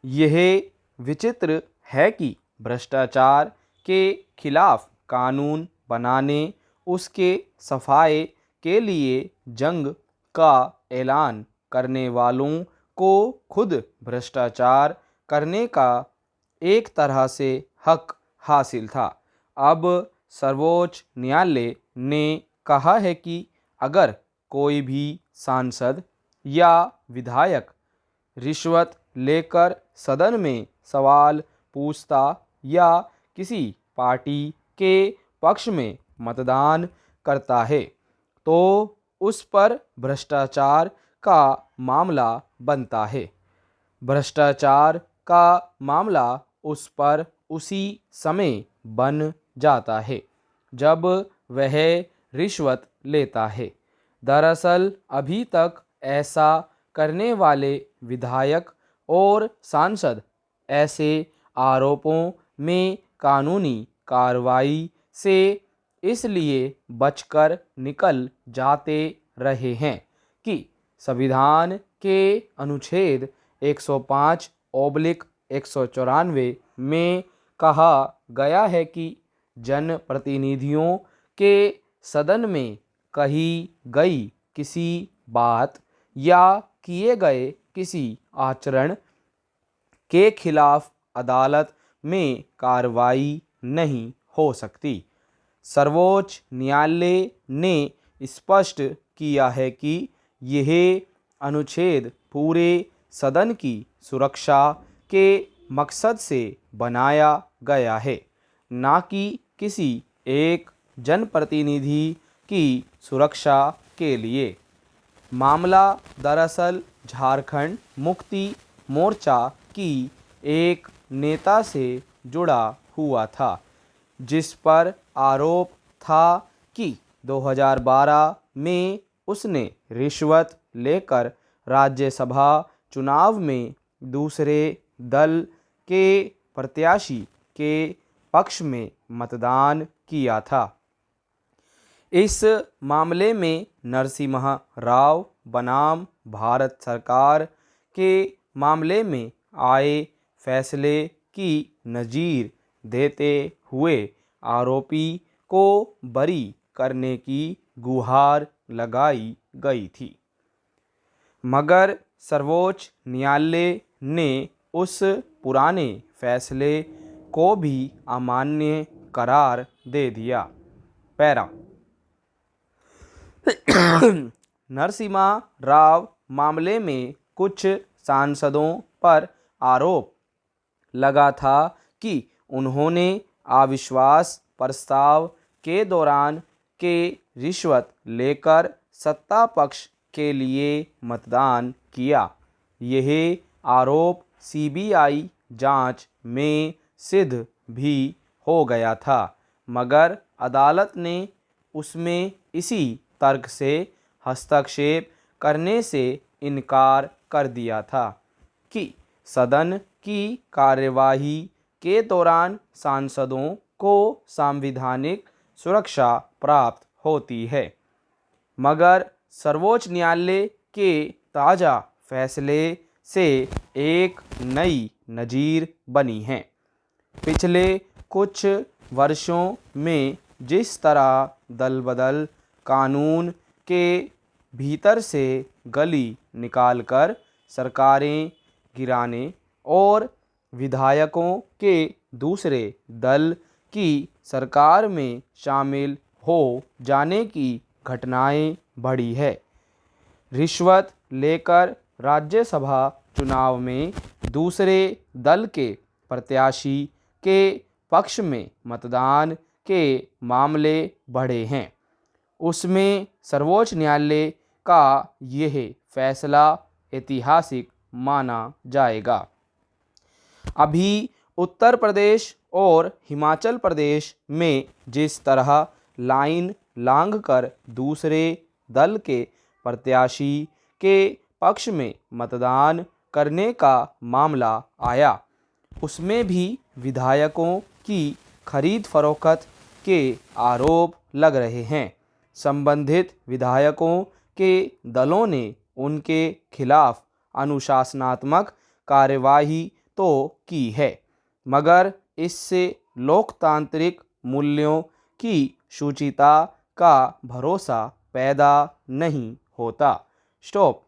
यह विचित्र है कि भ्रष्टाचार के खिलाफ कानून बनाने, उसके सफाए के लिए जंग का ऐलान करने वालों को खुद भ्रष्टाचार करने का एक तरह से हक हासिल था। अब सर्वोच्च न्यायालय ने कहा है कि अगर कोई भी सांसद या विधायक रिश्वत लेकर सदन में सवाल पूछता या किसी पार्टी के पक्ष में मतदान करता है तो उस पर भ्रष्टाचार का मामला बनता है। भ्रष्टाचार का मामला उस पर उसी समय बन जाता है जब वह रिश्वत लेता है। दरअसल अभी तक ऐसा करने वाले विधायक और सांसद ऐसे आरोपों में कानूनी कार्रवाई से इसलिए बचकर निकल जाते रहे हैं कि संविधान के अनुच्छेद 105/194 में कहा गया है कि जनप्रतिनिधियों के सदन में कही गई किसी बात या किए गए किसी आचरण के खिलाफ अदालत में कार्रवाई नहीं हो सकती। सर्वोच्च न्यायालय ने स्पष्ट किया है कि यह अनुच्छेद पूरे सदन की सुरक्षा के मकसद से बनाया गया है, ना कि किसी एक जनप्रतिनिधि की सुरक्षा के लिए। मामला दरअसल झारखंड मुक्ति मोर्चा की एक नेता से जुड़ा हुआ था, जिस पर आरोप था कि 2012 में उसने रिश्वत लेकर राज्यसभा चुनाव में दूसरे दल के प्रत्याशी के पक्ष में मतदान किया था। इस मामले में नरसिम्हा राव बनाम भारत सरकार के मामले में आए फैसले की नज़ीर देते हुए आरोपी को बरी करने की गुहार लगाई गई थी, मगर सर्वोच्च न्यायालय ने उस पुराने फैसले को भी अमान्य करार दे दिया। पैरा नरसिम्हा राव मामले में कुछ सांसदों पर आरोप लगा था कि उन्होंने अविश्वास प्रस्ताव के दौरान के रिश्वत लेकर सत्ता पक्ष के लिए मतदान किया। यह आरोप सीबीआई जांच में सिद्ध भी हो गया था, मगर अदालत ने उसमें इसी तर्क से हस्तक्षेप करने से इनकार कर दिया था कि सदन की कार्यवाही के दौरान सांसदों को संवैधानिक सुरक्षा प्राप्त होती है। मगर सर्वोच्च न्यायालय के ताज़ा फैसले से एक नई नज़ीर बनी है। पिछले कुछ वर्षों में जिस तरह दल बदल कानून के भीतर से गली निकालकर सरकारें गिराने और विधायकों के दूसरे दल की सरकार में शामिल हो जाने की घटनाएं बढ़ी है। रिश्वत लेकर राज्यसभा चुनाव में दूसरे दल के प्रत्याशी के पक्ष में मतदान के मामले बढ़े हैं। उसमें सर्वोच्च न्यायालय का यह फैसला ऐतिहासिक माना जाएगा। अभी उत्तर प्रदेश और हिमाचल प्रदेश में जिस तरह लाइन लांघकर दूसरे दल के प्रत्याशी के पक्ष में मतदान करने का मामला आया, उसमें भी विधायकों की खरीद फरोख्त के आरोप लग रहे हैं। संबंधित विधायकों के दलों ने उनके खिलाफ अनुशासनात्मक कार्यवाही तो की है, मगर इससे लोकतांत्रिक मूल्यों की शुचिता का भरोसा पैदा नहीं होता। स्टॉप।